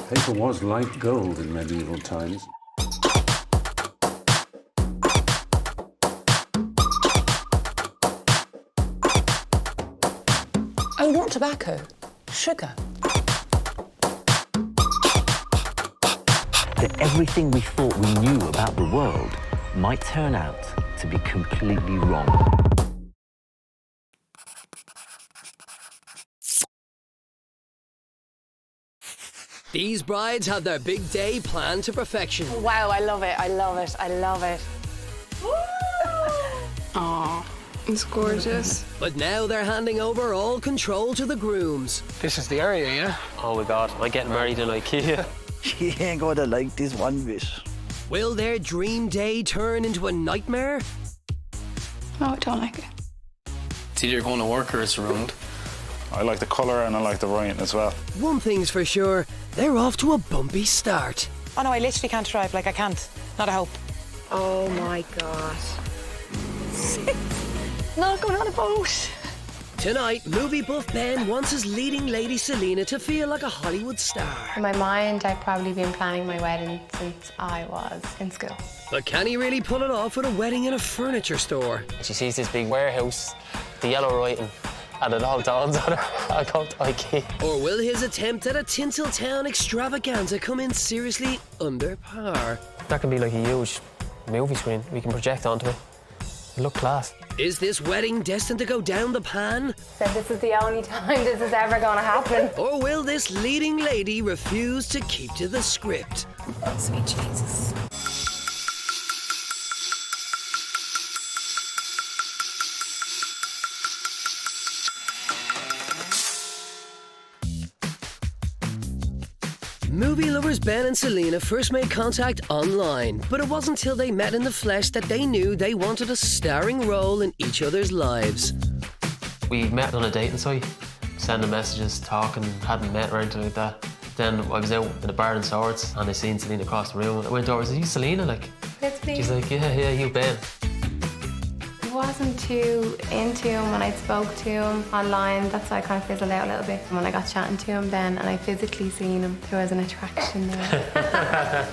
Paper was like gold in medieval times. Oh, not tobacco. Sugar. That everything we thought we knew about the world might turn out to be completely wrong. These brides have their big day planned to perfection. Wow, I love it, I love it, I love it. Aw, it's gorgeous. But now they're handing over all control to the grooms. This is the area, yeah? Oh my God, I'm getting married in IKEA. She ain't gonna like this one bit. Will their dream day turn into a nightmare? No, I don't like it. It's either going to work or it's ruined. I like the colour and I like the writing as well. One thing's for sure, they're off to a bumpy start. Oh no, I literally can't drive, like I can't. Not a hope. Oh my God. Not going on a boat. Tonight, movie buff Ben wants his leading lady Celina to feel like a Hollywood star. In my mind, I've probably been planning my wedding since I was in school. But can he really pull it off with a wedding in a furniture store? She sees this big warehouse, the yellow writing, and it all dawns on her. I'll go to IKEA. Or will his attempt at a Tinseltown extravaganza come in seriously under par? That can be like a huge movie screen we can project onto it. It'll look class. Is this wedding destined to go down the pan? So this is the only time this is ever going to happen. Or will this leading lady refuse to keep to the script? Oh, sweet Jesus. Movie lovers Ben and Celina first made contact online, but it wasn't till they met in the flesh that they knew they wanted a starring role in each other's lives. We met on a dating site, sending messages, talking, hadn't met or anything like that. Then I was out in a bar in Swords and I seen Celina across the room. I went over, I said, "Are you Celina?" Like, It's me. she's like, yeah, you Ben. I wasn't too into him when I spoke to him online. That's why I kind of fizzled out a little bit. When I got chatting to him then and I physically seen him, there was an attraction there.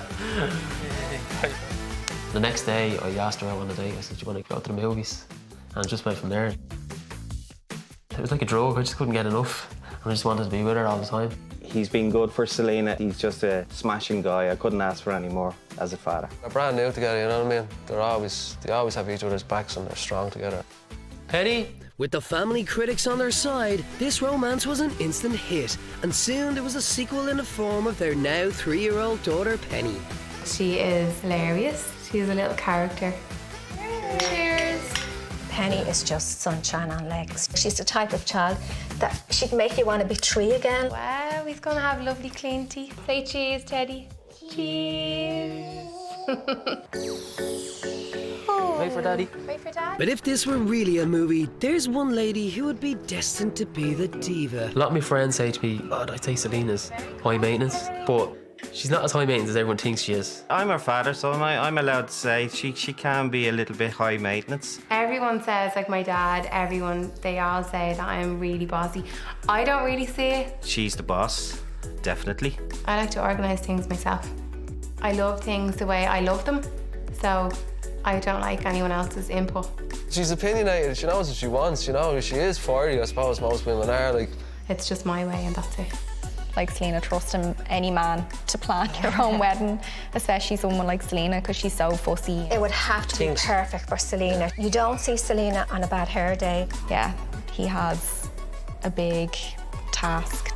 The next day, I asked her out on a date. I said, "Do you want to go to the movies?" And just went from there. It was like a drug. I just couldn't get enough. And I just wanted to be with her all the time. He's been good for Celina. He's just a smashing guy. I couldn't ask for any more as a father. They're brand new together, you know what I mean? They always have each other's backs and they're strong together. Penny? With the family critics on their side, this romance was an instant hit, and soon there was a sequel in the form of their now 3-year-old daughter Penny. She is hilarious. She's a little character. Cheers. Penny is just sunshine on legs. She's the type of child that she'd make you want to be 3 again. Wow, he's going to have lovely clean teeth. Say cheese, Teddy. Cheers. Wait for Daddy. Wait for Dad. But if this were really a movie, there's one lady who would be destined to be the diva. A lot of my friends say to me, "Oh, I'd say Celina's high maintenance," but she's not as high maintenance as everyone thinks she is. I'm her father, so I'm allowed to say she can be a little bit high maintenance. Everyone says, like my dad, they all say that I'm really bossy. I don't really see it. She's the boss, definitely. I like to organise things myself. I love things the way I love them, so I don't like anyone else's input. She's opinionated, she knows what she wants, you know, she is 40, I suppose most women are, like. It's just my way and that's it. Like Celina, trusting any man to plan your own wedding, especially someone like Celina, because she's so fussy. It would have to be perfect for Celina. You don't see Celina on a bad hair day. Yeah, he has a big task.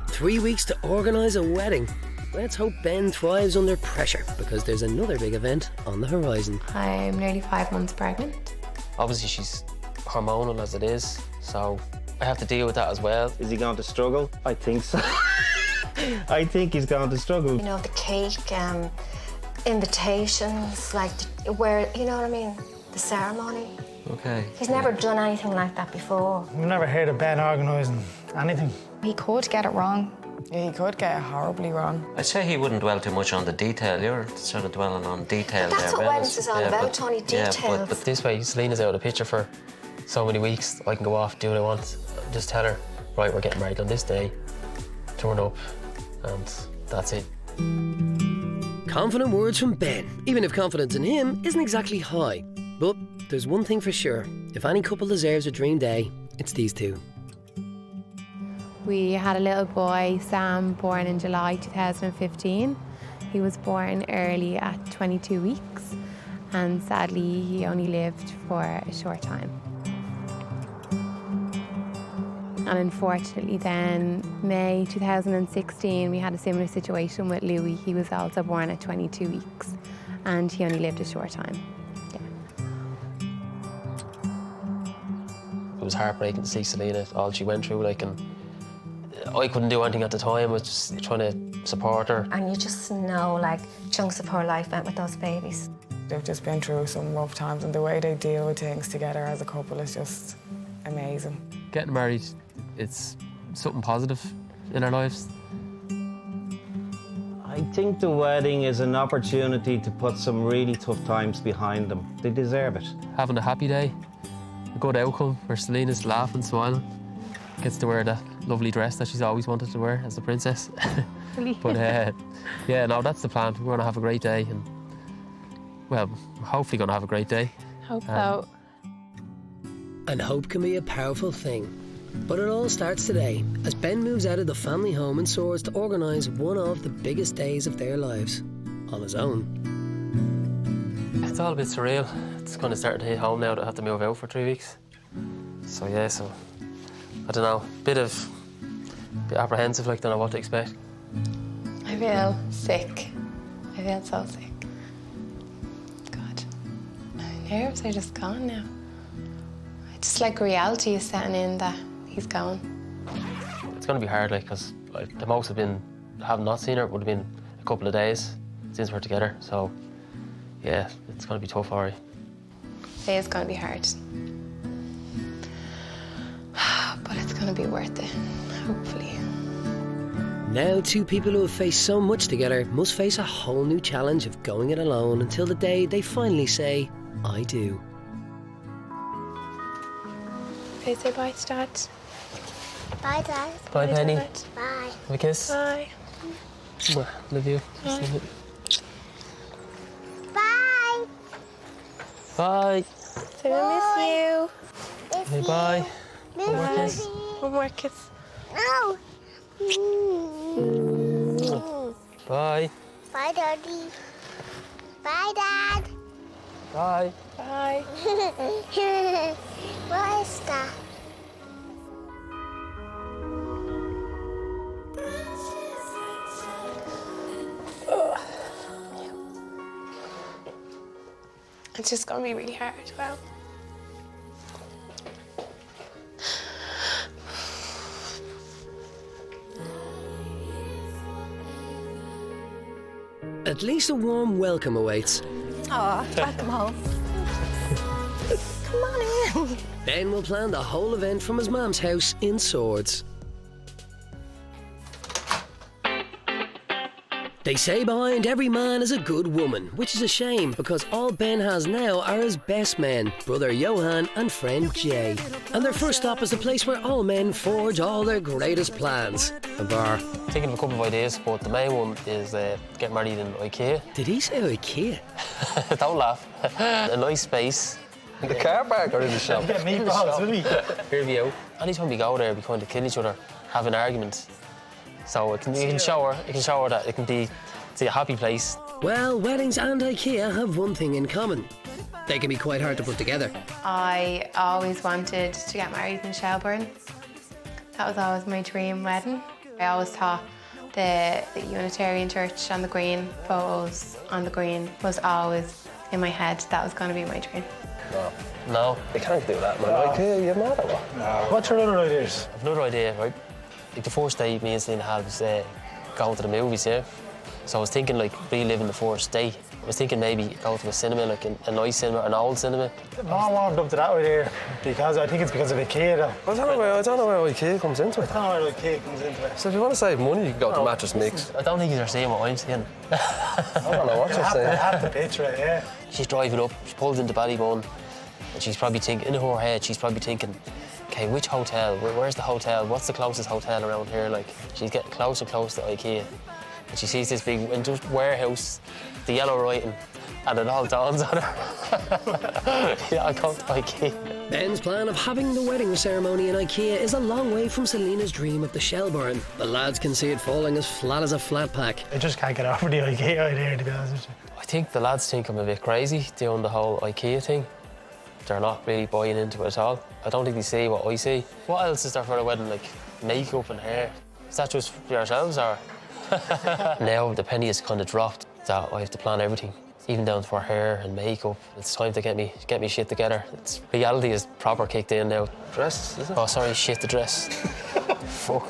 3 weeks to organise a wedding. Let's hope Ben thrives under pressure, because there's another big event on the horizon. I'm nearly 5 months pregnant. Obviously she's hormonal as it is, so I have to deal with that as well. Is he going to struggle? I think so. I think he's going to struggle. You know, the cake, invitations, like where, you know what I mean? The ceremony. Okay. He's never done anything like that before. I've never heard of Ben organising anything. He could get it wrong. Yeah, he could get it horribly wrong. I'd say he wouldn't dwell too much on the detail. You're sort of dwelling on detail. That's what weddings is all about, Tony, details. Yeah, but this way, Celina's out of the picture for so many weeks. I can go off, do what I want. Just tell her, right, we're getting married on this day. Turn up, and that's it. Confident words from Ben, even if confidence in him isn't exactly high. But there's one thing for sure. If any couple deserves a dream day, it's these two. We had a little boy, Sam, born in July 2015. He was born early at 22 weeks, and sadly he only lived for a short time. And unfortunately then, May 2016, we had a similar situation with Louis. He was also born at 22 weeks, and he only lived a short time. It was heartbreaking to see Celina, all she went through, like, and I couldn't do anything at the time. I was just trying to support her. And you just know, like, chunks of her life went with those babies. They've just been through some rough times, and the way they deal with things together as a couple is just amazing. Getting married, it's something positive in our lives. I think the wedding is an opportunity to put some really tough times behind them. They deserve it. Having a happy day, a good outcome where Celina's laughing, smiling, gets to wear that lovely dress that she's always wanted to wear as a princess. But yeah, no, that's the plan. We're going to have a great day, and well, hopefully going to have a great day. Hope so. And hope can be a powerful thing. But it all starts today, as Ben moves out of the family home in Swords to organise one of the biggest days of their lives, on his own. It's all a bit surreal. It's kind of starting to hit home now that I have to move out for 3 weeks. So yeah, I don't know, bit apprehensive, like, don't know what to expect. I feel sick. I feel so sick. God, my nerves are just gone now. It's just like reality is setting in that he's gone. It's going to be hard, like, because the most have not seen her would have been a couple of days since we're together. So yeah, it's going to be tough for her. It is going to be hard. But it's going to be worth it, hopefully. Now, two people who have faced so much together must face a whole new challenge of going it alone until the day they finally say, I do. Okay, say bye to Dad. Bye, Dad. Bye, Penny. Bye. Have a kiss. Bye. Love you. Bye. Bye. Bye. So I miss you. Hey, bye. One more kiss. One more kiss. No. Bye. Bye, Daddy. Bye, Dad. Bye. Bye. What is that? It's just going to be really hard, well. At least a warm welcome awaits. Oh, welcome home. Come on in. Ben will plan the whole event from his mum's house in Swords. They say behind every man is a good woman, which is a shame because all Ben has now are his best men, brother Johan and friend Jay. And their first stop is the place where all men forge all their greatest plans, a bar. Thinking of a couple of ideas, but the main one is get married in IKEA. Did he say IKEA? Don't laugh. A nice space. In the car park or in the shop? Get meatballs, will we? Here we go. Anytime we go there, we kind of kill each other, have an argument. So you can show her that it can be a happy place. Well, weddings and IKEA have one thing in common. They can be quite hard to put together. I always wanted to get married in Shelburne. That was always my dream wedding. I always thought the Unitarian Church on the Green, photos on the Green, was always in my head. That was going to be my dream. No. You can't do that, man. IKEA, you're mad or what? No. What's your other ideas? I've another idea, right? Like the first day me and Celina had was going to the movies, yeah? So I was thinking, like, reliving the first day. I was thinking maybe go to a cinema, like a nice cinema, an old cinema. Mom warmed up to that idea because I think it's because of IKEA, though. I don't know where IKEA comes into it. I don't know where IKEA comes into it. So if you want to save money, you can go to Mattress Mix. I don't think you're seeing what I'm seeing. I don't know what you're saying. I have to picture it, yeah. She's driving up, she pulls into Ballybun, and she's probably thinking, in her head, she's probably thinking, okay, which hotel? Where's the hotel? What's the closest hotel around here? Like, she's getting closer and closer to IKEA. And she sees this big warehouse, the yellow writing, and it all dawns on her. Yeah, I come to IKEA. Ben's plan of having the wedding ceremony in IKEA is a long way from Celina's dream of the Shelburne. The lads can see it falling as flat as a flat pack. I just can't get over the IKEA idea, to be honest with you. I think the lads think I'm a bit crazy doing the whole IKEA thing. They're not really buying into it at all. I don't think they see what I see. What else is there for a wedding, like makeup and hair? Is that just for yourselves, or? Now the penny has kind of dropped that I have to plan everything, even down to our hair and makeup. It's time to get me shit together. Reality is proper kicked in now. Dress, is it? Oh, sorry, shit, the dress. Fuck.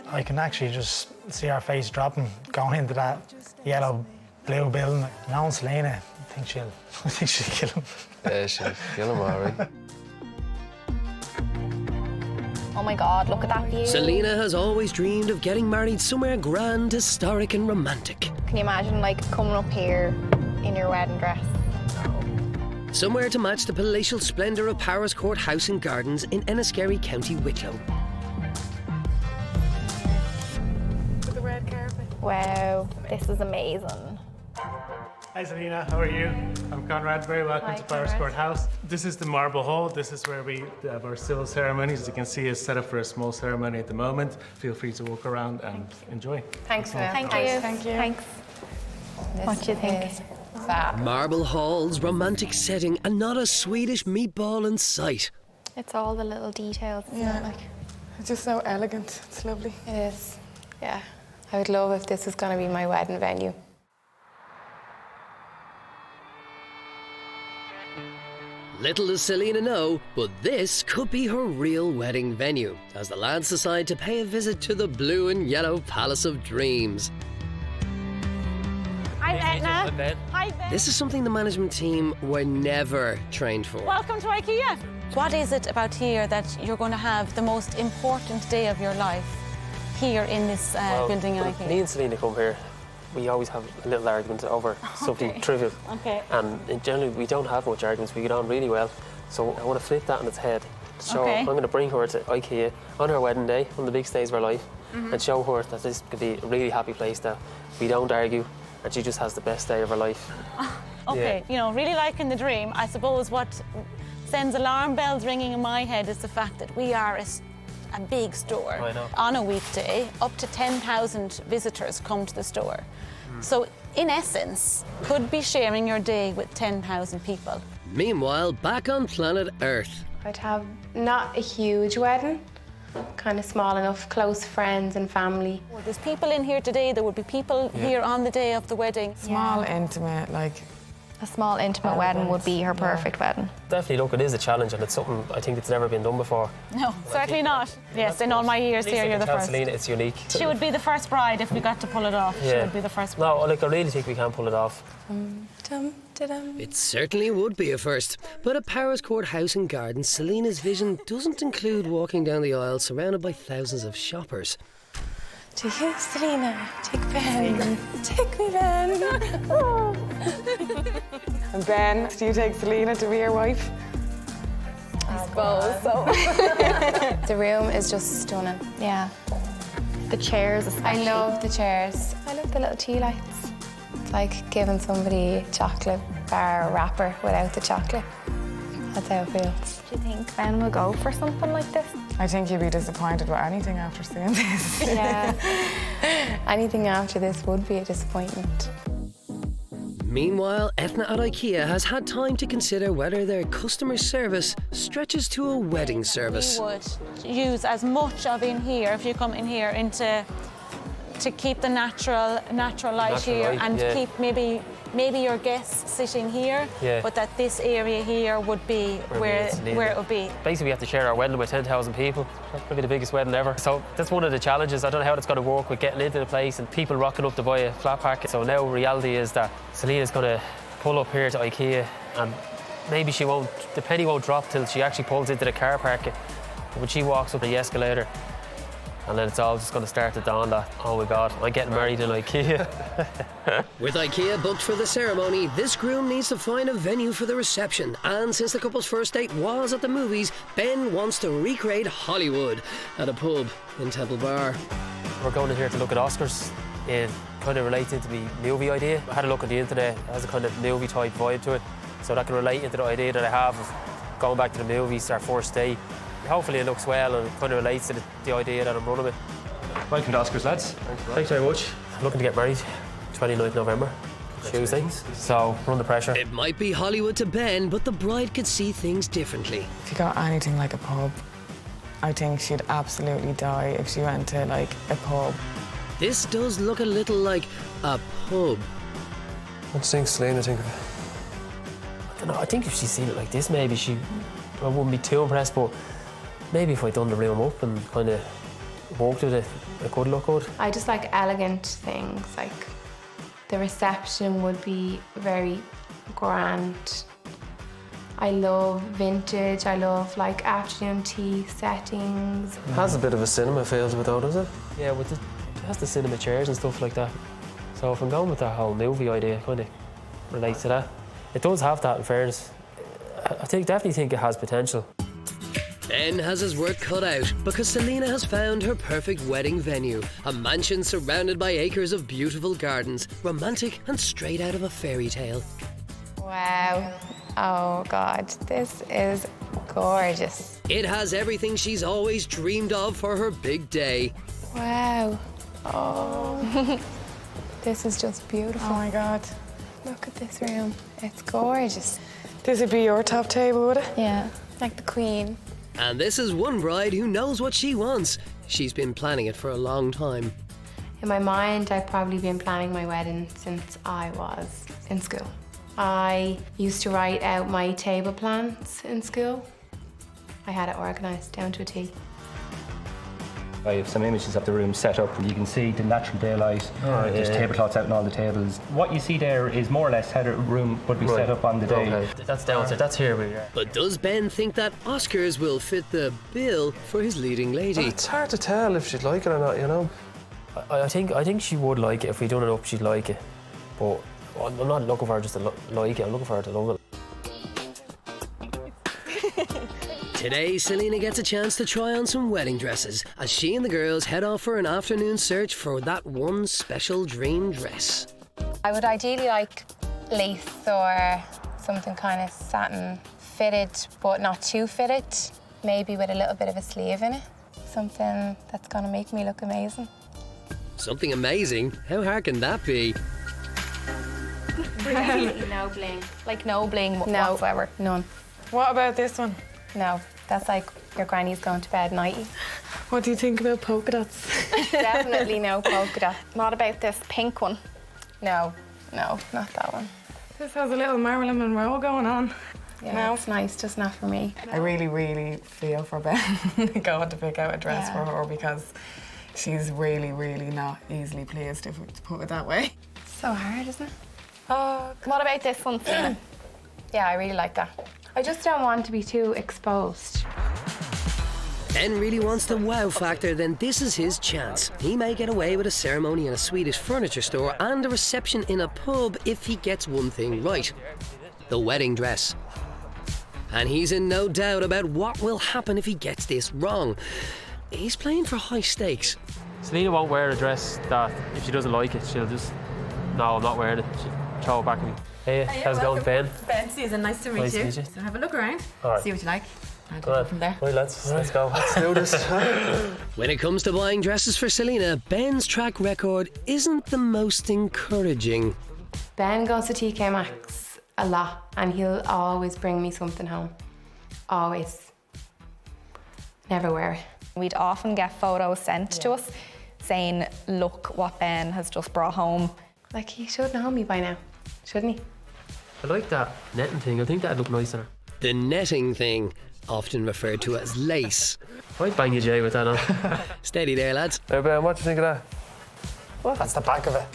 I can actually just see our face dropping, going into that yellow, blue building. Knowing Celina, I think she'll kill him. Yeah, she'll kill him, all right. Oh my God, look at that view. Celina has always dreamed of getting married somewhere grand, historic and romantic. Can you imagine, like, coming up here in your wedding dress? Somewhere to match the palatial splendour of Power's Court House and Gardens in Enniskerry, County Wicklow. With the red carpet. Wow, this is amazing. Hi Celina, how are you? I'm Conrad, very welcome Hi, to Power Conrad. Court House. This is the marble hall. This is where we have our civil ceremonies. As you can see, it's set up for a small ceremony at the moment. Feel free to walk around and enjoy. Thanks, Will. Thank you. Thank you. Thanks. What do you think? Fab. Marble halls, romantic setting, and not a Swedish meatball in sight. It's all the little details, isn't it? Like, It's just so elegant. It's lovely. it is. Yeah. I would love if this was going to be my wedding venue. Little does Celina know, but this could be her real wedding venue, as the lads decide to pay a visit to the blue and yellow Palace of Dreams. I'm Edna. Hi, Ben. This is something the management team were never trained for. Welcome to IKEA. What is it about here that you're going to have the most important day of your life here in this building in when IKEA? me and Celina come here, we always have a little argument over something trivial. Okay. And generally, we don't have much arguments. We get on really well. So I want to flip that on its head. So Okay. I'm going to bring her to IKEA on her wedding day, on the big days of her life, and show her that this could be a really happy place, that we don't argue, and she just has the best day of her life. Okay, you know, really liking the dream. I suppose what sends alarm bells ringing in my head is the fact that we are a big store. I know. On a weekday, up to 10,000 visitors come to the store. So, in essence, could be sharing your day with 10,000 people. Meanwhile, back on planet Earth. I'd have not a huge wedding, kind of small enough, close friends and family. Well, there's people in here today, there would be people here on the day of the wedding. Small, intimate, like... A small, intimate wedding would be her perfect wedding. Definitely, look, it is a challenge, and it's something I think that's never been done before. No, certainly not. Yes, in all my years here, you're the first. Celina, it's unique. She would be the first bride if we got to pull it off. She would be the first bride. No, like, I really think we can pull it off. It certainly would be a first. But at Power's Court House and Gardens, Celina's vision doesn't include walking down the aisle surrounded by thousands of shoppers. To you, Celina. Take Ben. Take me, Ben. And Ben, do you take Celina to be your wife? I suppose so. The room is just stunning. Yeah. The chairs especially. I love the chairs. I love the little tea lights. It's like giving somebody a chocolate bar wrapper without the chocolate. That's how it feels. Do you think Ben will go for something like this? I think you'd be disappointed with anything after seeing this. Yeah. Anything after this would be a disappointment. Meanwhile, Etna at IKEA has had time to consider whether their customer service stretches to a wedding service. We would use as much of in here, if you come in here, to keep the natural light here, and keep maybe your guests sitting here, but that this area here would be where it would be. Basically, we have to share our wedding with 10,000 people. That's probably the biggest wedding ever. So that's one of the challenges. I don't know how it's going to work with getting into the place and people rocking up to buy a flat pack. So now reality is that Celina's going to pull up here to IKEA, and maybe the penny won't drop till she actually pulls into the car park. But when she walks up the escalator, and then it's all just going to start to dawn that, oh my God, I'm getting married in IKEA. With IKEA booked for the ceremony, this groom needs to find a venue for the reception. And since the couple's first date was at the movies, Ben wants to recreate Hollywood at a pub in Temple Bar. We're going in here to look at Oscars in kind of relates into the movie idea. I had a look on the internet, it has a kind of movie type vibe to it, so that can relate into the idea that I have of going back to the movies, our first day. Hopefully it looks well and kind of relates to the idea that I'm running with. Welcome to Oscars, lads. Thanks very much. I'm looking to get married 29th November. Tuesday, so we're under pressure. It might be Hollywood to Ben, but the bride could see things differently. If you got anything like a pub, I think she'd absolutely die if she went to like a pub. This does look a little like a pub. What do you think, Celina, think of it? I don't know, I think if she's seen it like this, maybe I wouldn't be too impressed, but maybe if I'd done the room up and kind of walked with it could look good. I just like elegant things, like the reception would be very grand. I love vintage, I love like afternoon tea settings. It has a bit of a cinema feel to it though, does it? Yeah, it has the cinema chairs and stuff like that. So if I'm going with that whole movie idea, kind of relates to that. It does have that, in fairness. I definitely think it has potential. Ben has his work cut out because Celina has found her perfect wedding venue. A mansion surrounded by acres of beautiful gardens, romantic and straight out of a fairy tale. Wow. Oh God, this is gorgeous. It has everything she's always dreamed of for her big day. Wow. Oh. This is just beautiful. Oh my God. Look at this room. It's gorgeous. This would be your top table, would it? Yeah, like the Queen. And this is one bride who knows what she wants. She's been planning it for a long time. In my mind, I've probably been planning my wedding since I was in school. I used to write out my table plans in school. I had it organised down to a T. I have some images of the room set up and you can see the natural daylight. There's tablecloths out on all the tables. What you see there is more or less how the room would be set up on the day. Okay. That's downstairs, that's here we are. But does Ben think that Oscars will fit the bill for his leading lady? Well, it's hard to tell if she'd like it or not, you know. I think she would like it. If we done it up, she'd like it. But I'm not looking for her just to like it, I'm looking for her to love it. Today, Celina gets a chance to try on some wedding dresses as she and the girls head off for an afternoon search for that one special dream dress. I would ideally like lace or something kind of satin fitted, but not too fitted. Maybe with a little bit of a sleeve in it. Something that's gonna make me look amazing. Something amazing? How hard can that be? Really no bling. Like no bling whatsoever? None. What about this one? No, that's like your granny's going to bed nighty. What do you think about polka dots? Definitely no polka dot. Not about this pink one. No, not that one. This has a little Marilyn Monroe going on. Yeah, No. it's nice, just not for me. I really, really feel for Ben going to pick out a dress for her because she's really, really not easily pleased, if we put it that way. So hard, isn't it? What about this one, Celina? Yeah, I really like that. I just don't want to be too exposed. Ben really wants the wow factor, then this is his chance. He may get away with a ceremony in a Swedish furniture store and a reception in a pub if he gets one thing right. The wedding dress. And he's in no doubt about what will happen if he gets this wrong. He's playing for high stakes. Celina won't wear a dress that, if she doesn't like it, she'll just, no, I'm not wearing it. She'll throw it back at me. Hey, how's it going, Ben? Ben, Susan, nice to meet you. So have a look around, see what you like. And go from there. Right, lads, let's go. Let's do this. When it comes to buying dresses for Celina, Ben's track record isn't the most encouraging. Ben goes to TK Maxx a lot and he'll always bring me something home. Always. Never wear it. We'd often get photos sent to us saying, look what Ben has just brought home. Like, he should know me by now, shouldn't he? I like that netting thing. I think that'd look nice on her. The netting thing, often referred to as lace. I'd bang you, Jay, with that on. Steady there, lads. Hey, Ben, what do you think of that? What? That's the back of it.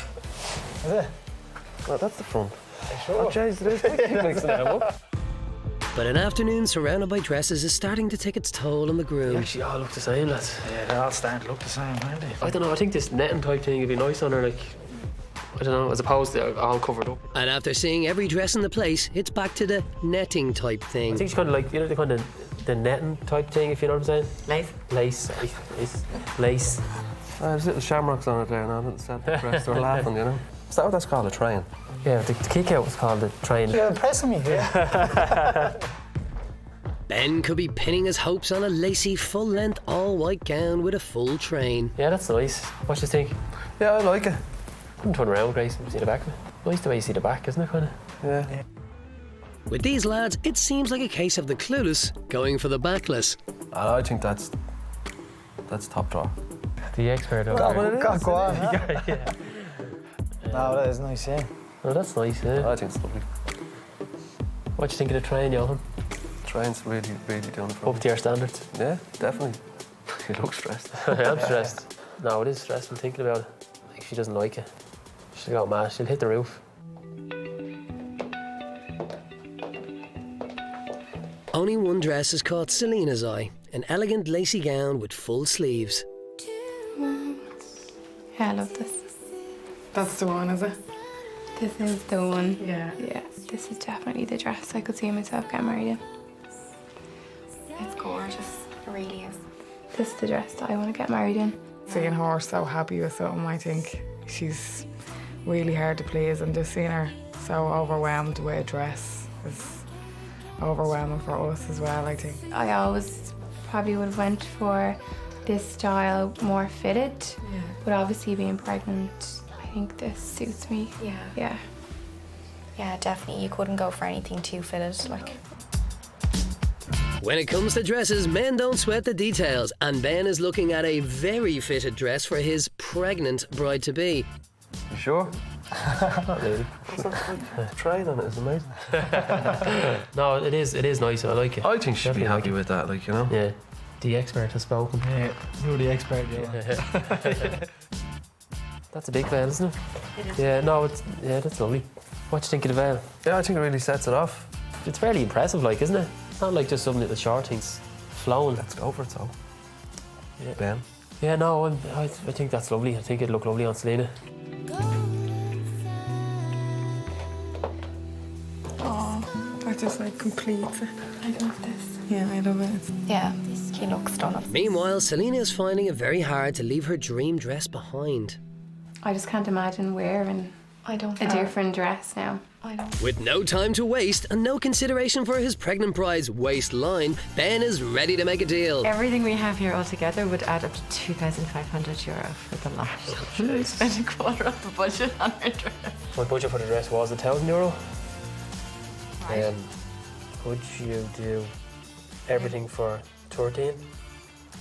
Is it? Well, that's the front. Sure. Oh, jeez, it is. Keep mixing it up. But an afternoon surrounded by dresses is starting to take its toll on the groom. They actually all look the same, lads. Yeah, they all stand to look the same, aren't they? I don't know, I think this netting type thing would be nice on her, like, I don't know, as opposed to all covered up. And after seeing every dress in the place, it's back to the netting type thing. I think she's kind of like, you know, the kind of the netting type thing, if you know what I'm saying. Lace. Lace, sorry. Lace. There's little shamrocks on it there now. Little sad breasts are laughing, you know. Is that what that's called, a train? Yeah, the kick out was called the train. You're impressing me, yeah. Ben could be pinning his hopes on a lacy, full-length, all-white gown with a full train. Yeah, that's nice. What do you think? Yeah, I like it. Couldn't turn around, Grace, and see the back of it. Nice the way you see the back, isn't it, kind of? Yeah. With these lads, it seems like a case of the clueless going for the backless. I think that's top draw. The expert over Go on. yeah. No, that is nice, yeah. Oh, that's nice, yeah. I think it's lovely. What do you think of the train, Johan? Train's really, really doing it for me. Up to your standards? Yeah, definitely. You look stressed. I am stressed. No, it is stressful thinking about it. Like, she doesn't like it. She'll go mad. She'll hit the roof. Only one dress has caught Celina's eye, an elegant lacy gown with full sleeves. Yeah, I love this. That's the one, is it? This is the one. Yeah. Yeah, this is definitely the dress I could see myself getting married in. It's gorgeous. It really is. This is the dress that I want to get married in. Seeing her so happy with something, I think she's really hard to please, and just seeing her so overwhelmed with a dress is overwhelming for us as well, I think. I always probably would have went for this style more fitted, but obviously being pregnant, I think this suits me. Yeah. Yeah, definitely. You couldn't go for anything too fitted, like. When it comes to dresses, men don't sweat the details, and Ben is looking at a very fitted dress for his pregnant bride-to-be. You sure? Not really. Train on it is amazing. No, it is nice. I like it. I think she'd be happy with that, like, you know? Yeah. The expert has spoken. Yeah, you're the expert, yeah. That's a big veil, isn't it? It is. Yeah, no, that's lovely. What do you think of the veil? Yeah, I think it really sets it off. It's fairly impressive, like, isn't it? It's not like just some little short things flowing. Let's go for it, so. Yeah. Ben. Yeah, no, I think that's lovely. I think it'd look lovely on Celina. Oh, that just like completes it. I love this. Yeah, I love it. Yeah, she looks stunning. Meanwhile, Celina is finding it very hard to leave her dream dress behind. I just can't imagine wearing a different dress now. I don't. With no time to waste and no consideration for his pregnant bride's waistline, Ben is ready to make a deal. Everything we have here altogether would add up to €2,500 for the lot. I spent a quarter of the budget on her dress. My budget for the dress was €1,000. Right. Could you do everything for 13?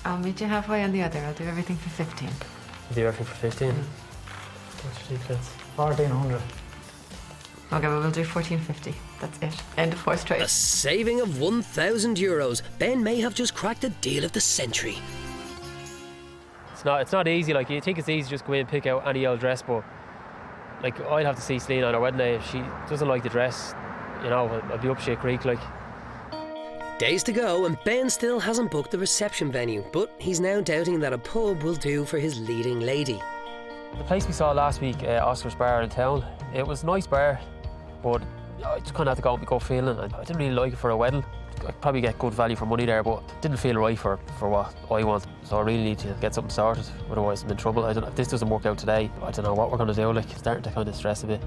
I'll meet you halfway on the other. I'll do everything for 15. Do everything for 15? What's your defense? 1,400. Okay, well, we'll do 14.50. That's it. End of horse trade. A saving of €1,000. Ben may have just cracked the deal of the century. It's not easy. Like, you think it's easy, just go in and pick out any old dress, but like, I'd have to see Celina on her wedding day. If she doesn't like the dress, you know, I'd be up shit creek, like. Days to go, and Ben still hasn't booked the reception venue, but he's now doubting that a pub will do for his leading lady. The place we saw last week, Oscar's Bar in town, it was a nice bar, but I just kind of had to go with my gut feeling. I didn't really like it for a wedding. I'd probably get good value for money there, but it didn't feel right for what I want. So I really need to get something sorted, otherwise I'm in trouble. If this doesn't work out today, I don't know what we're going to do. Like, it's starting to kind of stress a bit.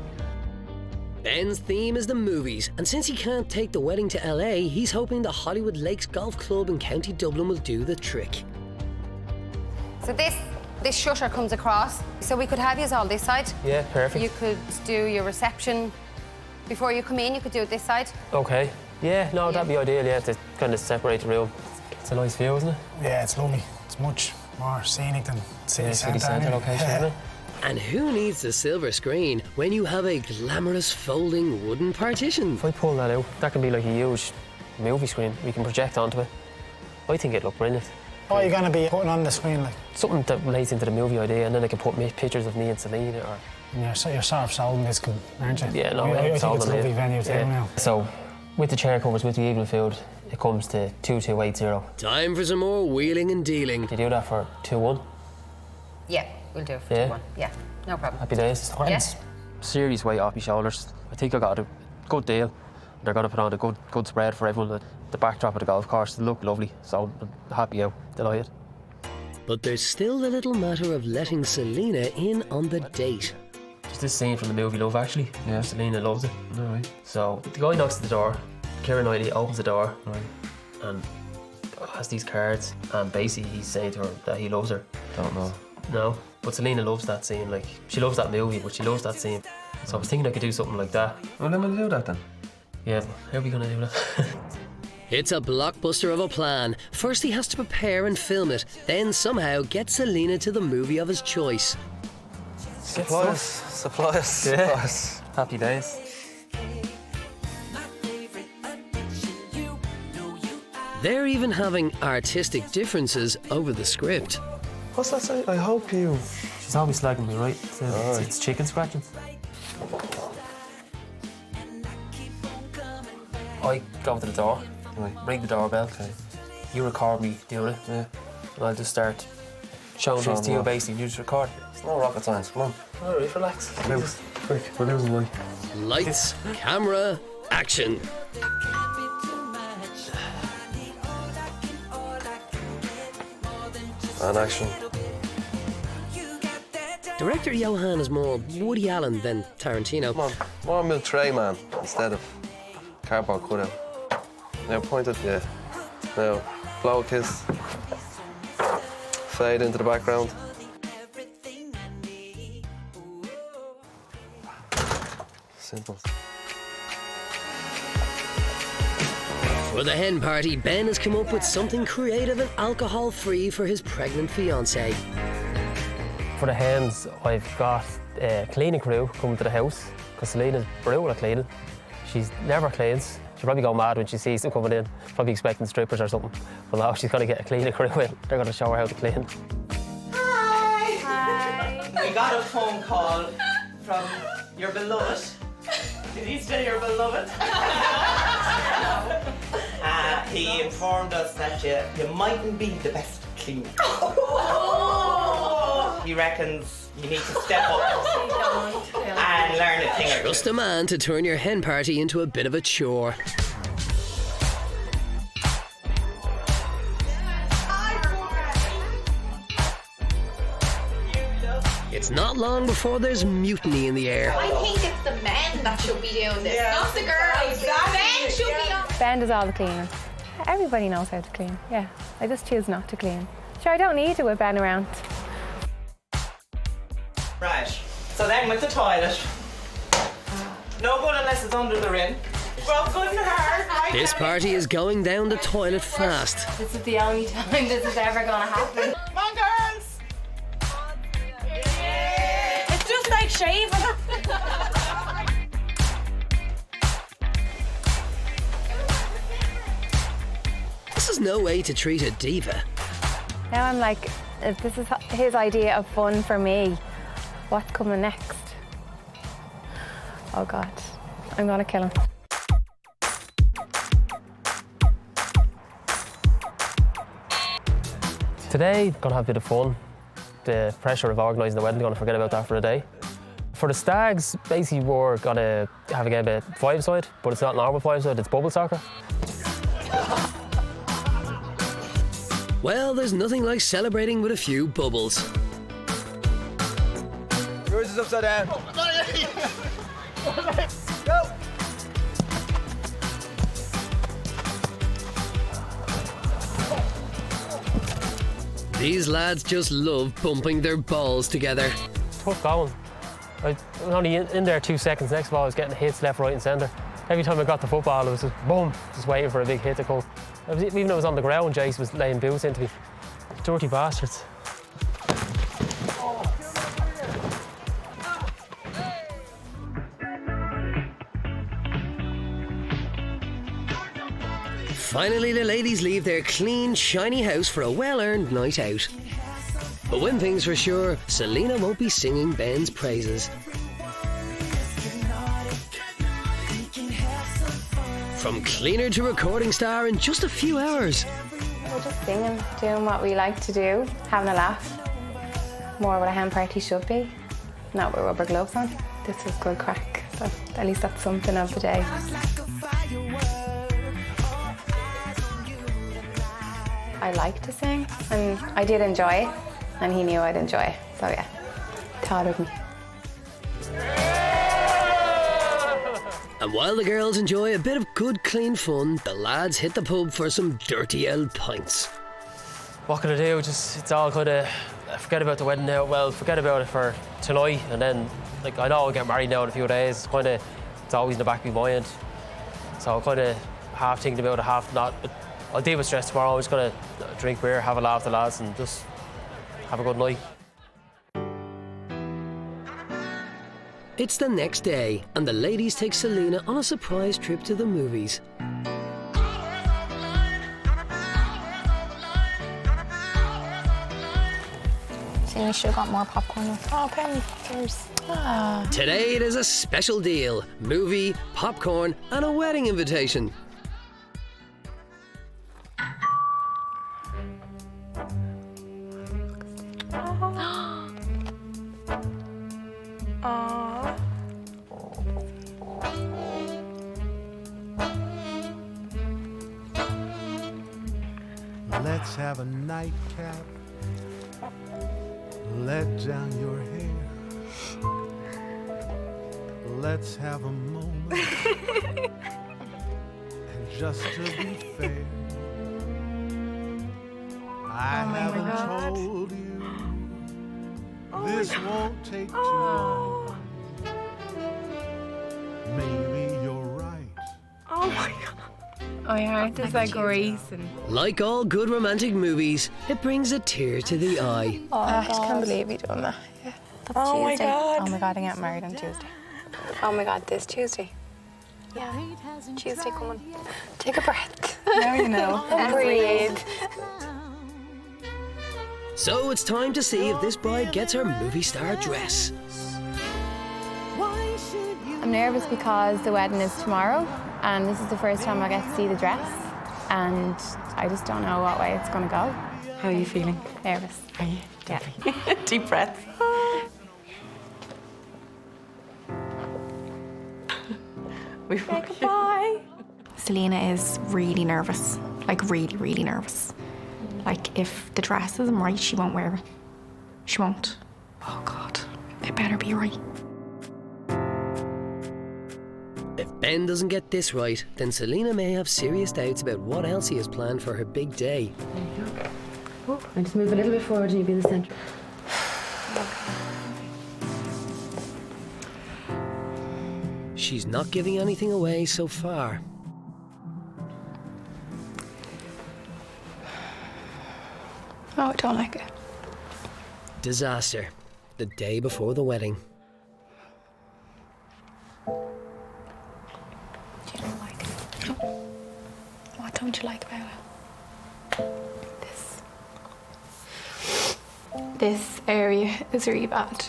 Ben's theme is the movies, and since he can't take the wedding to LA, he's hoping the Hollywood Lakes Golf Club in County Dublin will do the trick. So this shutter comes across, so we could have you all this side. Yeah, perfect. You could do your reception before you come in. You could do it this side. Okay. Yeah, no, that'd be ideal, yeah, to kind of separate the room. It's a nice view, isn't it? Yeah, it's lovely. It's much more scenic than city centre location, isn't it? And who needs the silver screen when you have a glamorous folding wooden partition? If I pull that out, that can be like a huge movie screen we can project onto it. I think it'd look brilliant. What are you going to be putting on the screen, like? Something that relates into the movie idea, and then I can put pictures of me and Celina, or... You're sort of sold this, aren't you? Yeah, no, I think it's a lovely venue too now. So, with the chair covers, with the evening field, it comes to 2280. Time for some more wheeling and dealing. Do you do that for 2-1? Yeah, we'll do it for 2-1. Yeah, no problem. Happy days. Yes. Serious weight off my shoulders. I think I got a good deal. They're going to put on a good spread for everyone. The backdrop of the golf course will look lovely, so I'm happy out, delighted. But there's still the little matter of letting Celina in on the date. Just this scene from the movie Love, actually. Yeah. Celina loves it. Right. So the guy knocks at the door, Keira Knightley opens the door, and has these cards, and basically he's saying to her that he loves her. Don't know. No, but Celina loves that scene. Like, she loves that movie, but she loves that scene. So I was thinking I could do something like that. Well, then we'll do that then. Yeah, but how are we going to do that? It's a blockbuster of a plan. First he has to prepare and film it, then somehow get Celina to the movie of his choice. Supplies. Yeah. Happy days. They're even having artistic differences over the script. What's that say? I hope you... She's always slagging me, right? It's chicken scratching. I go to the door, ring the doorbell. You record me doing it, and I'll just start showing this to you basically. You just record. It's no rocket science, come on. Alright, relax. Quick, we're losing one. Lights, camera, action. And action. Director Johan is more Woody Allen than Tarantino. Come on, more milk tray man instead of cardboard cutout. Now point it, yeah. Now blow a kiss. Fade into the background. Simple. For the hen party, Ben has come up with something creative and alcohol-free for his pregnant fiancée. For the hens, I've got a cleaning crew coming to the house, because Celina's brutal at cleaning. She's never cleans. She'll probably go mad when she sees them coming in, probably expecting strippers or something. But now she's going to get a cleaning crew in. They're going to show her how to clean. Hi! Hi! We got a phone call from your beloved. Did he say your beloved? He informed us that you mightn't be the best cleaner. He reckons you need to step up and learn a thing or two. Trust a man to turn your hen party into a bit of a chore. It's not long before there's mutiny in the air. I think it's the men that should be doing this, not the girls. Exactly. Men should be on. Ben does all the cleaning. Everybody knows how to clean, yeah. I just choose not to clean. Sure, I don't need to with Ben around. Right, so then with the toilet. No good unless it's under the rim. Well, good and hard, right? This party is going down the toilet fast. This is the only time this is ever going to happen. Come on, girls! It's just like shaving. This is no way to treat a diva. Now I'm like, if this is his idea of fun for me, what's coming next? Oh God, I'm gonna kill him. Today, gonna have a bit of fun. The pressure of organising the wedding, gonna forget about that for a day. For the stags, basically we're gonna have a game of five-side, but it's not normal five-side, it's bubble soccer. Well, there's nothing like celebrating with a few bubbles. Yours is upside down. Go! These lads just love bumping their balls together. Tough going. I was only in there 2 seconds. Next of all, I was getting hits left, right and centre. Every time I got the football, I was just boom, just waiting for a big hit to come. Even though I was on the ground, Jace was laying boots into me. Dirty bastards. Finally, the ladies leave their clean, shiny house for a well-earned night out. But one thing's for sure, Celina won't be singing Ben's praises. From cleaner to recording star in just a few hours. We're just singing, doing what we like to do, having a laugh. More what a hen party should be, not with rubber gloves on. This is good crack, so at least that's something of the day. I like to sing, and I did enjoy it, and he knew I'd enjoy it. So yeah, thought of me. And while the girls enjoy a bit of good, clean fun, the lads hit the pub for some dirty old pints. What can I do? It's all kind of, forget about the wedding now. Well, forget about it for tonight, and then, like, I know I'll get married now in a few days. It's always in the back of my mind. So I'm kind of half thinking about it, half not. But I'll deal with stress tomorrow. I'm just going to drink beer, have a laugh with the lads, and just have a good night. It's the next day, and the ladies take Celina on a surprise trip to the movies. You should have got more popcorn. Oh, Penny, cheers. Ah. Today it is a special deal. Movie, popcorn, and a wedding invitation. Let's have a nightcap. Let down your hair. Let's have a moment. And just to be fair, I haven't told you this won't take too long. Maybe you're right. Oh my God. My heart is like racing. Like all good romantic movies, it brings a tear to the eye. Oh, I can't believe you're doing that. Yeah. That's Tuesday. My God. Oh my God, I get married on Tuesday. Oh my God, this Tuesday. Yeah, Tuesday coming. Take a breath. Now you know. And breathe. So it's time to see if this bride gets her movie star dress. I'm nervous because the wedding is tomorrow, and this is the first time I get to see the dress, and I just don't know what way it's going to go. How are you feeling? Nervous. Are you? Yeah. Deep breaths. Say goodbye. Celina is really nervous, like really, really nervous. Like if the dress isn't right, she won't wear it. She won't. Oh God, it better be right. If Ben doesn't get this right, then Celina may have serious doubts about what else he has planned for her big day. There you go. Oh, and just move a little bit forward and you'll be in the centre. She's not giving anything away so far. Oh, I don't like it. Disaster. The day before the wedding. You don't like it? What don't you like about it? This area is really bad.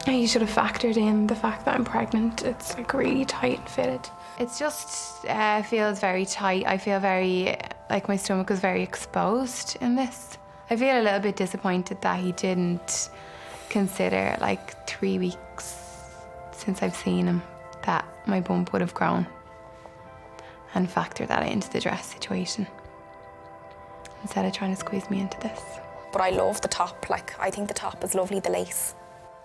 You should have factored in the fact that I'm pregnant. It's like really tight and fitted. It's just feels very tight. I feel very, like my stomach is very exposed in this. I feel a little bit disappointed that he didn't consider like 3 weeks since I've seen him that my bump would have grown and factor that into the dress situation instead of trying to squeeze me into this. But I love the top. Like I think the top is lovely, the lace,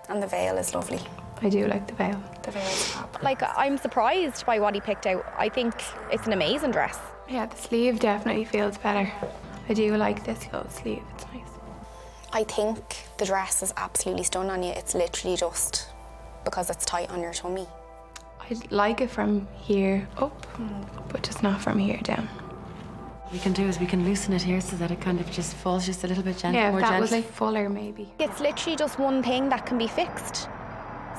and the veil is lovely. I do like the veil. The veil's top. Like I'm surprised by what he picked out. I think it's an amazing dress. Yeah, the sleeve definitely feels better. I do like this yellow sleeve. It's nice. I think the dress is absolutely stunning on you. It's literally just because it's tight on your tummy. I like it from here up, but just not from here down. What we can do is we can loosen it here so that it kind of just falls just a little bit more yeah, if that gently. was fuller maybe. It's literally just one thing that can be fixed.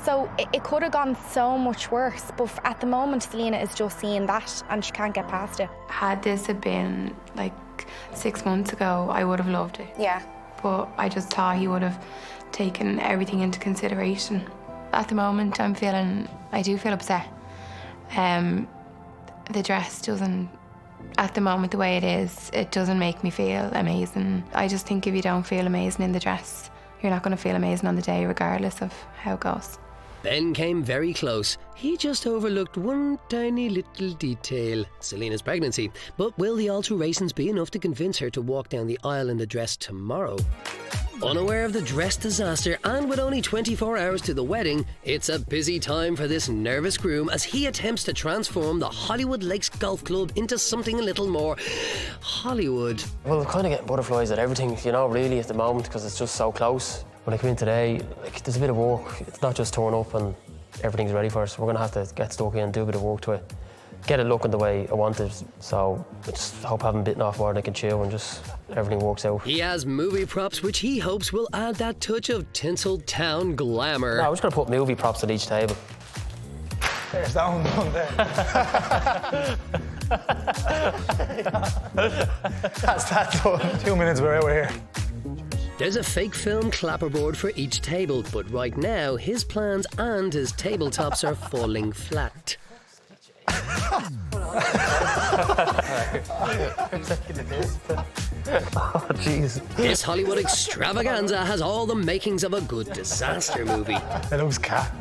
So it could have gone so much worse, but at the moment Celina is just seeing that and she can't get past it. Had this have been like 6 months ago, I would have loved it. Yeah. But I just thought he would have taken everything into consideration. At the moment, I do feel upset. The dress doesn't, at the moment, the way it is, it doesn't make me feel amazing. I just think if you don't feel amazing in the dress, you're not going to feel amazing on the day, regardless of how it goes. Ben came very close. He just overlooked one tiny little detail, Celina's pregnancy. But will the alterations be enough to convince her to walk down the aisle in the dress tomorrow? Unaware of the dress disaster and with only 24 hours to the wedding, it's a busy time for this nervous groom as he attempts to transform the Hollywood Lakes Golf Club into something a little more Hollywood. Well, we're kind of getting butterflies at everything, you know, really at the moment, because it's just so close. When I come in today, like, there's a bit of work. It's not just turn up and everything's ready for us. We're going to have to get stuck in and do a bit of work to it. Get it looking the way I want it. So I just hope I haven't bitten off more than I can chew and just everything works out. He has movie props which he hopes will add that touch of Tinseltown glamour. No, I'm just going to put movie props at each table. There's that one done there. That's that done. 2 minutes, we're here. There's a fake film clapperboard for each table, but right now his plans and his tabletops are falling flat. Oh, jeez. This Hollywood extravaganza has all the makings of a good disaster movie. It looks cat.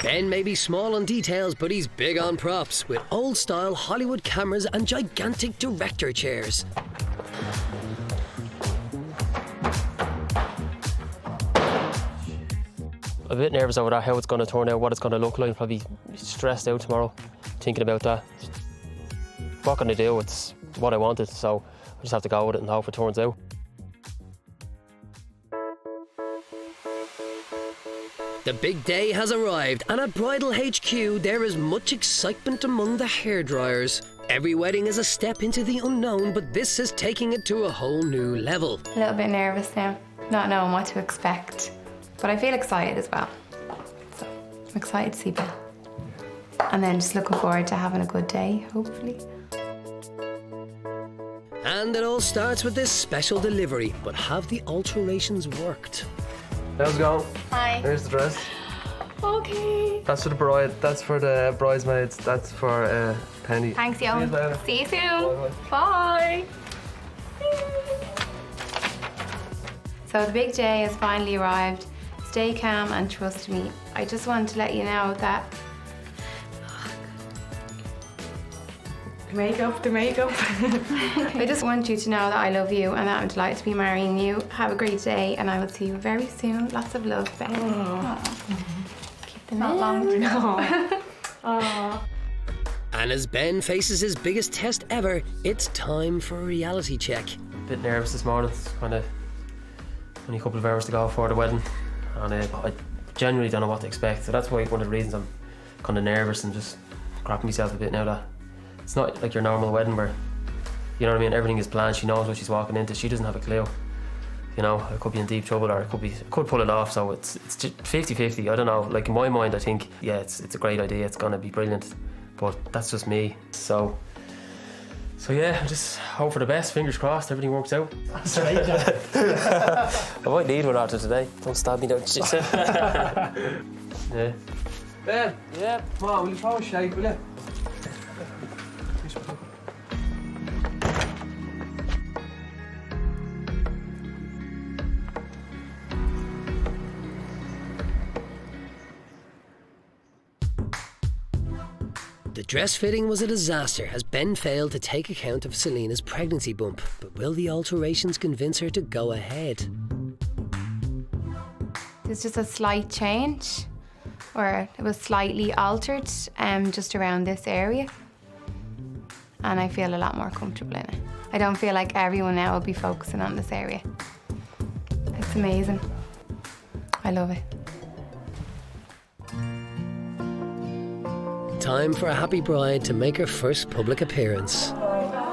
Ben may be small on details, but he's big on props, with old-style Hollywood cameras and gigantic director chairs. I'm a bit nervous over that, how it's going to turn out, what it's going to look like. Probably stressed out tomorrow, thinking about that. What can I do? It's what I wanted, so I just have to go with it and hope it turns out. The big day has arrived, and at Bridal HQ there is much excitement among the hairdryers. Every wedding is a step into the unknown, but this is taking it to a whole new level. A little bit nervous now, not knowing what to expect. But I feel excited as well. So I'm excited to see Ben. And then just looking forward to having a good day, hopefully. And it all starts with this special delivery, but have the alterations worked? How's it going? Hi. Here's the dress. Okay. That's for the bride, that's for the bridesmaids, that's for Penny. Thanks, Yo. See you later. See you soon. Bye. So the big day has finally arrived. Stay calm and trust me. I just wanted to let you know that the makeup. I just want you to know that I love you and that I'm delighted to be marrying you. Have a great day and I will see you very soon. Lots of love, Ben. Keep them Not long. No. And as Ben faces his biggest test ever, it's time for a reality check. A bit nervous this morning. It's kind of only a couple of hours to go before the wedding. And I genuinely don't know what to expect. So that's why one of the reasons I'm kind of nervous and just crapping myself a bit now that it's not like your normal wedding where, you know what I mean, everything is planned, she knows what she's walking into, she doesn't have a clue. You know, I could be in deep trouble or I could pull it off, so it's just 50-50, I don't know. Like in my mind I think, yeah, it's a great idea, it's gonna be brilliant. But that's just me. So yeah, I just hope for the best, fingers crossed, everything works out. I might need one after today. Don't stab me, don't you? Yeah. Ben, yeah, come on, will you throw a shake, will you? The dress fitting was a disaster as Ben failed to take account of Celina's pregnancy bump. But will the alterations convince her to go ahead? There's just a slight change, or it was slightly altered just around this area. And I feel a lot more comfortable in it. I don't feel like everyone now will be focusing on this area. It's amazing. I love it. Time for a happy bride to make her first public appearance. Oh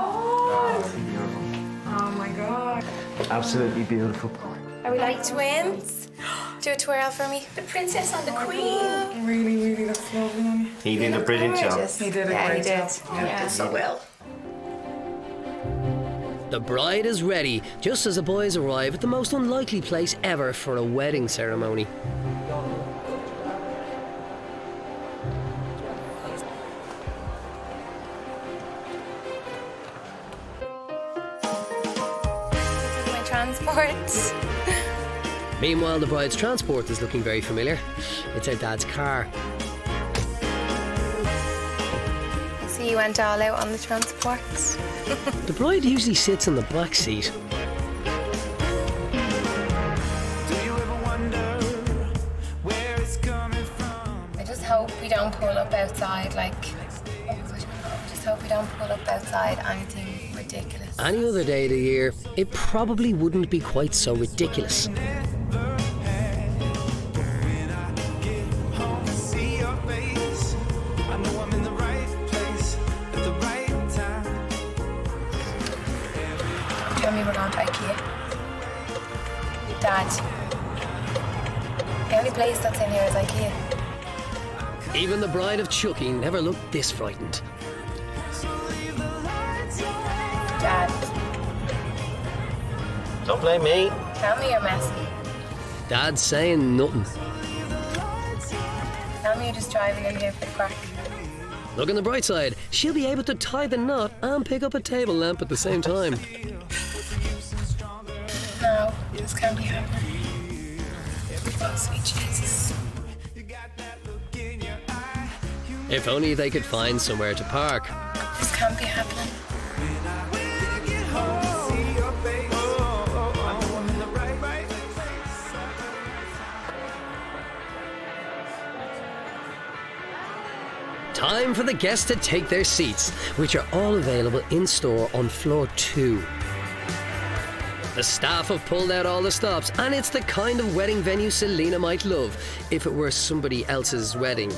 my God. Absolutely beautiful. Are we like twins? Do a twirl for me. The princess and the queen. Really, really looks lovely on you. He did a brilliant job. He did a great job. Yeah, so well. The bride is ready, just as the boys arrive at the most unlikely place ever for a wedding ceremony. transport. Meanwhile, the bride's transport is looking very familiar. It's her dad's car. I see you went all out on the transport. The bride usually sits in the back seat. I just hope we don't pull up outside like... I just hope we don't pull up outside anything ridiculous. Any other day of the year, it probably wouldn't be quite so ridiculous. Tell me we're going to IKEA. Dad, the only place that's in here is IKEA. Even the bride of Chucky never looked this frightened. Dad, Don't blame me. tell me you're messy. Dad's saying nothing. Tell me you're just driving in here for the crack. Look on the bright side, she'll be able to tie the knot and pick up a table lamp at the same time. No, this can't be happening. Oh, sweet Jesus. If only they could find somewhere to park. This can't be happening. Time for the guests to take their seats, which are all available in store on floor 2. The staff have pulled out all the stops, and it's the kind of wedding venue Celina might love if it were somebody else's wedding.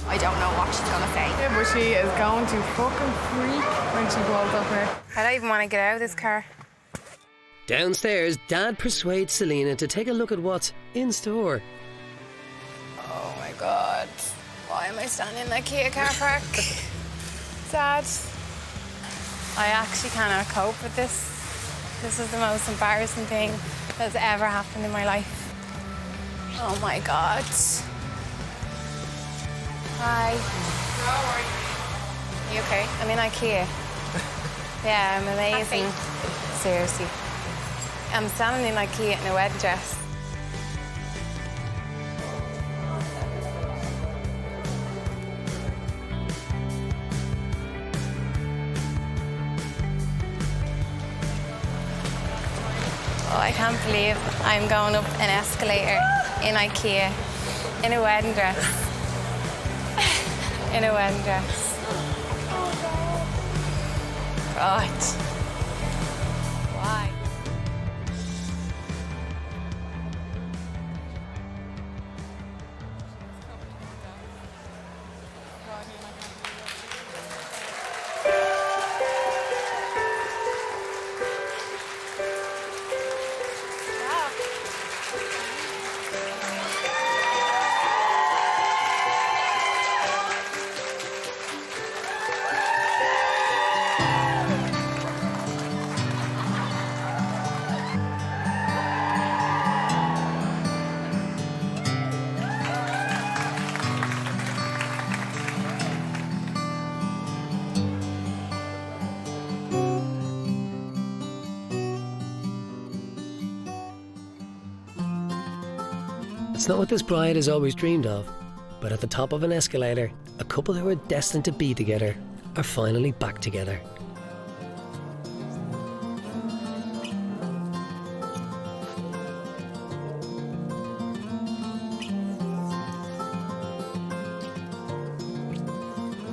I don't know what she's gonna say. Yeah, but she is going to fucking freak when she pulls up here. I don't even want to get out of this car. Downstairs, Dad persuades Celina to take a look at what's in store. Oh my God. Why am I standing in that IKEA car park? Dad, I actually cannot cope with this. This is the most embarrassing thing that's ever happened in my life. Oh my God. Hi. How are you? You okay? I'm in IKEA. Yeah, I'm amazing. Seriously. I'm standing in IKEA in a wedding dress. Oh, I can't believe I'm going up an escalator in IKEA in a wedding dress. In a wedding dress. God. Why? It's not what this bride has always dreamed of, but at the top of an escalator, a couple who are destined to be together are finally back together.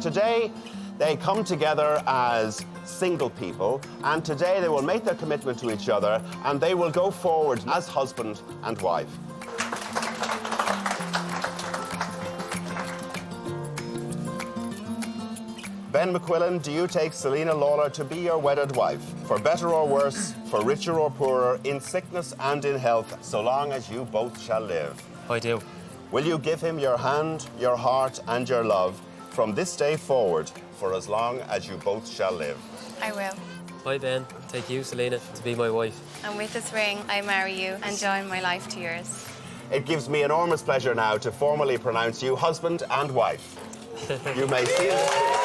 Today, they come together as single people, and today they will make their commitment to each other, and they will go forward as husband and wife. Ben McQuillan, do you take Celina Lawler to be your wedded wife, for better or worse, for richer or poorer, in sickness and in health, so long as you both shall live? I do. Will you give him your hand, your heart, and your love from this day forward, for as long as you both shall live? I will. I, Ben, take you, Celina, to be my wife. And with this ring, I marry you and join my life to yours. It gives me enormous pleasure now to formally pronounce you husband and wife. You may see it.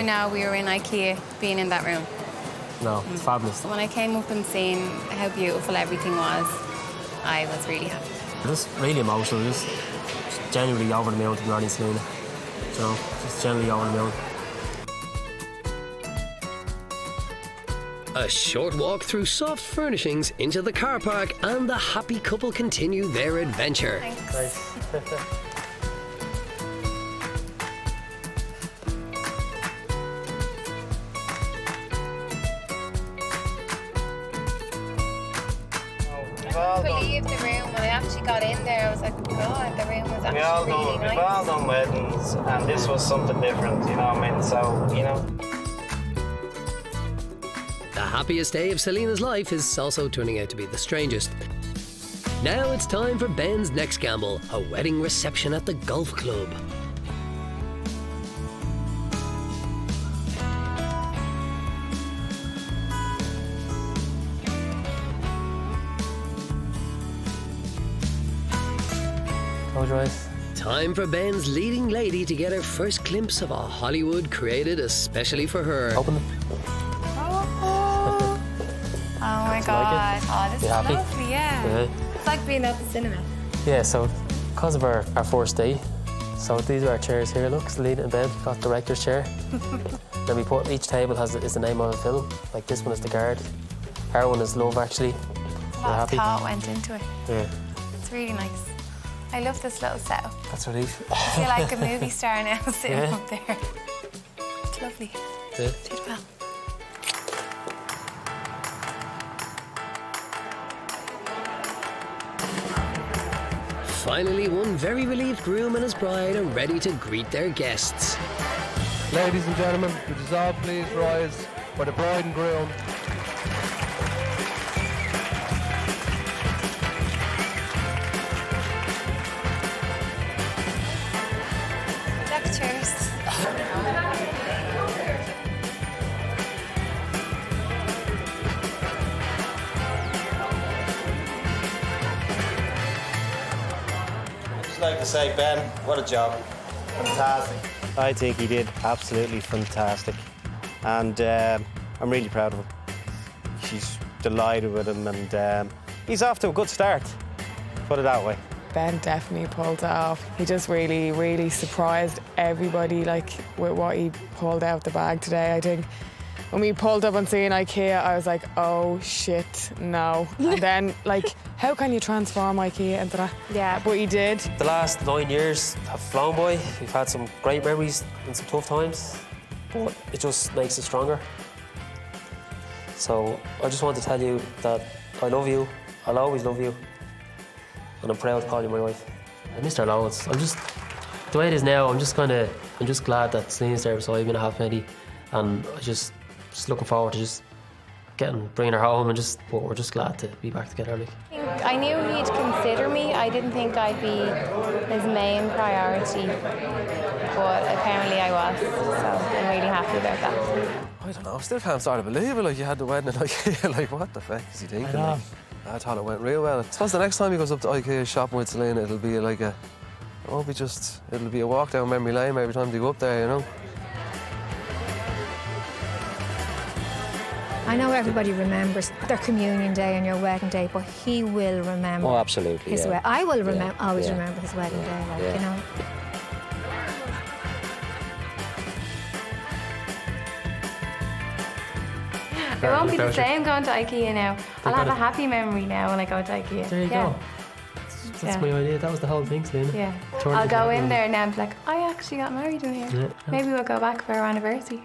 know we were in IKEA being in that room? No, it's fabulous. When I came up and seen how beautiful everything was, I was really happy. Just really emotional, just genuinely over the moon to be honest, Celina. You know, just genuinely over the moon. A short walk through soft furnishings into the car park, and the happy couple continue their adventure. I couldn't believe the room. When I actually got in there, I was like, God, the room was actually really nice. We've all done weddings, and this was something different, you know what I mean? So, you know. The happiest day of Celina's life is also turning out to be the strangest. Now it's time for Ben's next gamble, a wedding reception at the golf club. Close your eyes. Time for Ben's leading lady to get her first glimpse of a Hollywood created especially for her. Open them. Oh my Do you God. like it? Oh, this You is happy? lovely, yeah. It's like being at the cinema. Yeah, so because of our first day, so these are our chairs here. Look, Celina and Ben got director's chair. Then we put each table is the name of a film. Like this one is The Guard. Our one is Love, actually. A lot of thought went into it. Yeah. It's really nice. I love this little setup. That's relief. I feel like a movie star now sitting Yeah. up there. It's lovely. That's it. Did well. Finally, one very relieved groom and his bride are ready to greet their guests. Ladies and gentlemen, would you all please rise for the bride and groom? Cheers. I'd just like to say, Ben, what a job. Fantastic. I think he did absolutely fantastic. And I'm really proud of him. She's delighted with him, and he's off to a good start. Put it that way. Ben definitely pulled it off. He just really, really surprised everybody, like, with what he pulled out the bag today. I think when we pulled up and seen IKEA, I was like, oh shit, no. And then, like, how can you transform IKEA into that? Yeah. But he did. The last 9 years have flown by. We've had some great memories and some tough times, but it just makes us stronger. So I just want to tell you that I love you. I'll always love you. And I'm proud to call you my wife. I missed her loads. The way it is now, I'm just glad that Celina's there beside me and I have Eddie. And I just looking forward to just bringing her home, and but we're just glad to be back together. Like. I knew he'd consider me. I didn't think I'd be his main priority, but apparently I was, so I'm really happy about that. I don't know, I still can't start to believe it. Like, you had the wedding at IKEA. Like, what the fuck is he thinking? I know. Like, I thought it went real well. I suppose the next time he goes up to IKEA shopping with Celina, it'll be like it'll be a walk down memory lane every time they go up there, you know? I know everybody remembers their communion day and your wedding day, but he will remember. Oh, absolutely, his yeah. I will always Yeah. remember his wedding day, like, Yeah. you know. It won't be the same going to IKEA now. I'll have a happy memory now when I go to IKEA. There you go. That's my idea. That was the whole thing, Celina. Yeah. Turn I'll it go into in a- there and I'm like, I actually got married in here. Yeah. Maybe we'll go back for our anniversary.